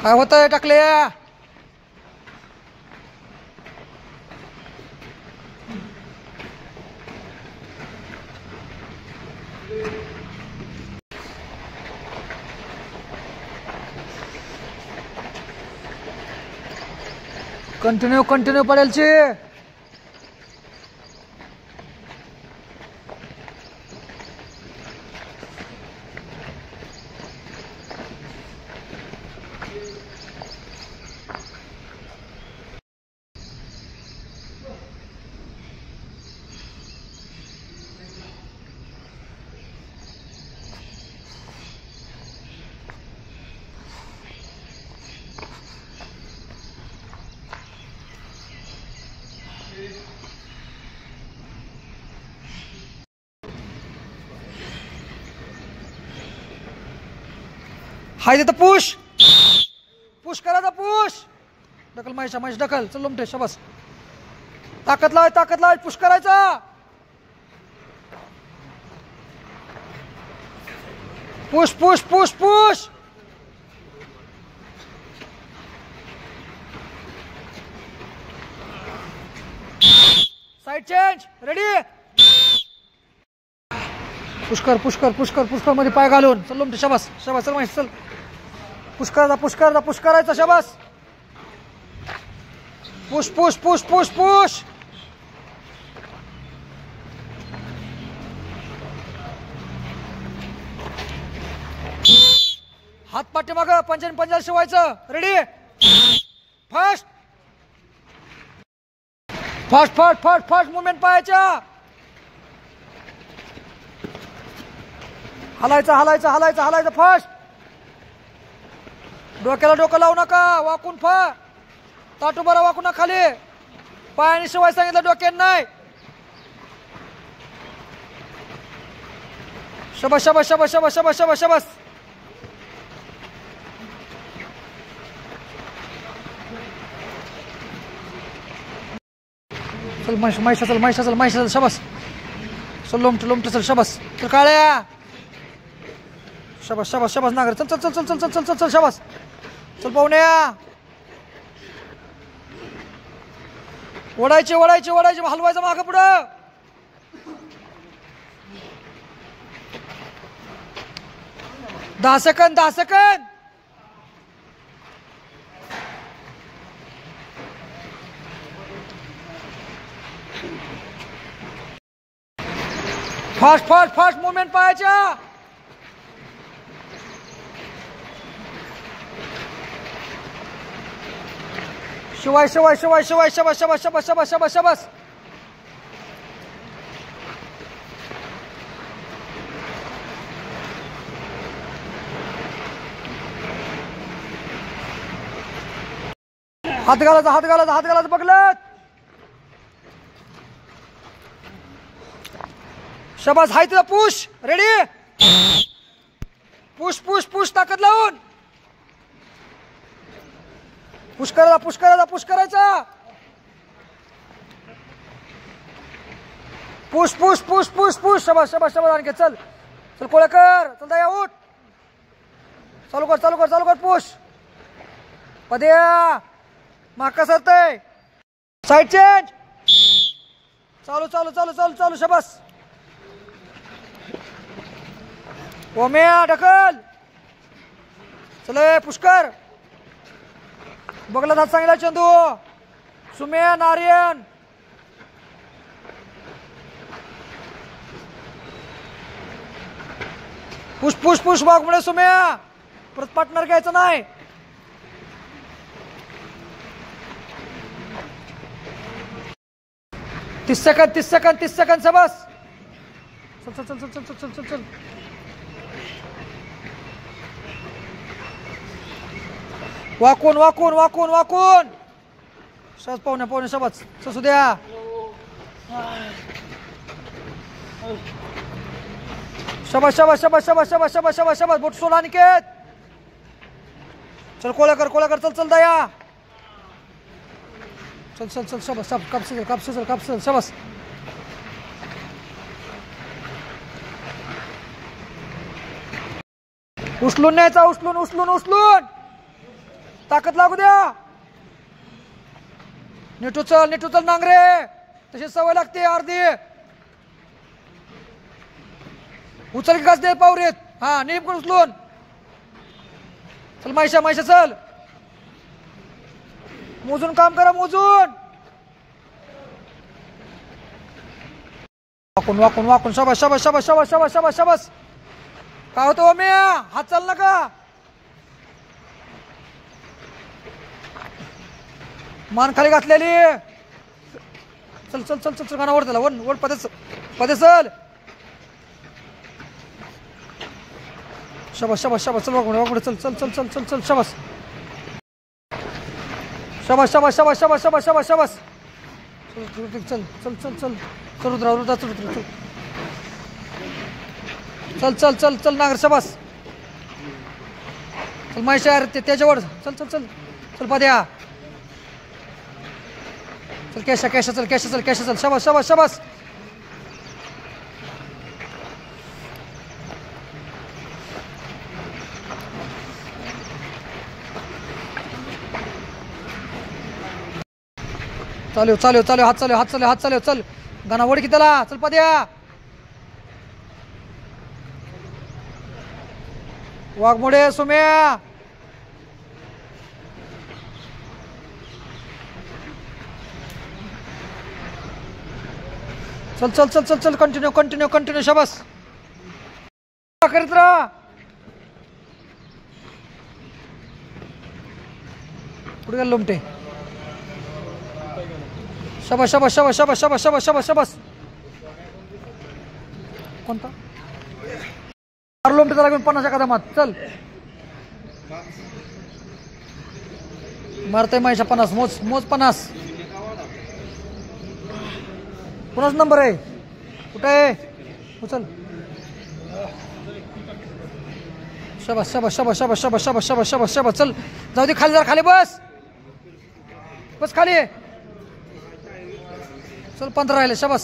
काय होतंय टाकले? कंटिन्यू पडेलची. हाय देतं पुश करायचा. पुश ढकल महेश ढकल. चल लोमटे शाबास. ताकद लाव पुश करायचा. Push. Side change. Ready. Push कर मध्ये पाय घालून. चल लोमटे शाबास. चल महेश चल. पुश करायचा. शाबास. पुश. हात पाठीमाग पंजाला शिवायचं. रेडी. फास्ट मुवमेंट पाहायच्या. हलायचं फास्ट. डोक्याला डोकं लावू नका. वाकून ताटू बरा वाकू नका खाली. पायाने शिवाय सांगितलं, डोक्याने नाही. शाबास. चल महेश शाबास. चल लोमटे चल शाबास. चल काळ्या. शाबास नागर. चल शाबास. चल पाहुण्या. ओढायचे हलवायचं मागं पुढं. दहा सेकंद. Fast movement पाहायच्या. शिवाय. शाबास. हात घालायचा बघलत. शाबास. हाय तुला पुश. रेडी. पुश ताकद लावून. पुश करायचा. पुश. शाबास. आणखी चल कोळेकर. चल दया उठ. चालू कर. पुश. पद्या माका सरतय. Side change. चालू. शाबास. ओम्या ढकल. चल पुष्कर. बघला हात सांगितला. चंदू. सुम्या. नारायण. पुश वाघ मुळे सुम्या. परत पार्टनर घ्यायचं नाही. तीस सेकंद शाबास. चल. वाकून. सहज पाहुणे शाबास. ससू द्या. शाबास. बोट सोला अनिकेत. चल कोळेकर. चल दया. चल शाबास. कापस शाबास. उचलून न्यायचा. उचलून. ताकद लागू द्या. नीट उचल नांगरे. तशी सवय लागते अर्धी. उचल की घास दे पावरीत. हा नेमकं उचलून चल. मायशा चल. मोजून काम करा. मोजून वाकून शाबास. काय होतं ओम्या? हात चाल नका. मान खाली घातलेली. चल गाणं वर त्याला. वर पदे चल. शाबास चल. वाकडे चल. शाबास चल. रुद्रा चल नागर. शाबास चल. मायशा त्याच्यावर चल पद्या. चल कॅशा चल. शाबास. चालू. हात चालू. चल गाणा वड की त्याला. चल पद्या. वाघमोडे सुम्या. चल. कंटिन्यू. शाबास. करीत राहा. पुढे गेला लोमटे. शाबास. कोणता लोमटे त्याला घेऊन 50 कदमात. चल. मारतय मायशा 50. मोज 50. कुणाच नंबर आहे? कुठे आहे? उचल. शाबास. चल जाऊ दे. खाली जरा. खाली बस खाली. चल 15 राहिले. शाबास.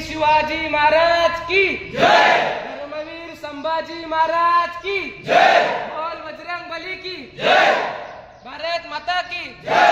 शिवाजी महाराज की जय. धर्मवीर संभाजी महाराज की जय. बोल बजरंग बली की जय. भारत माता की जय.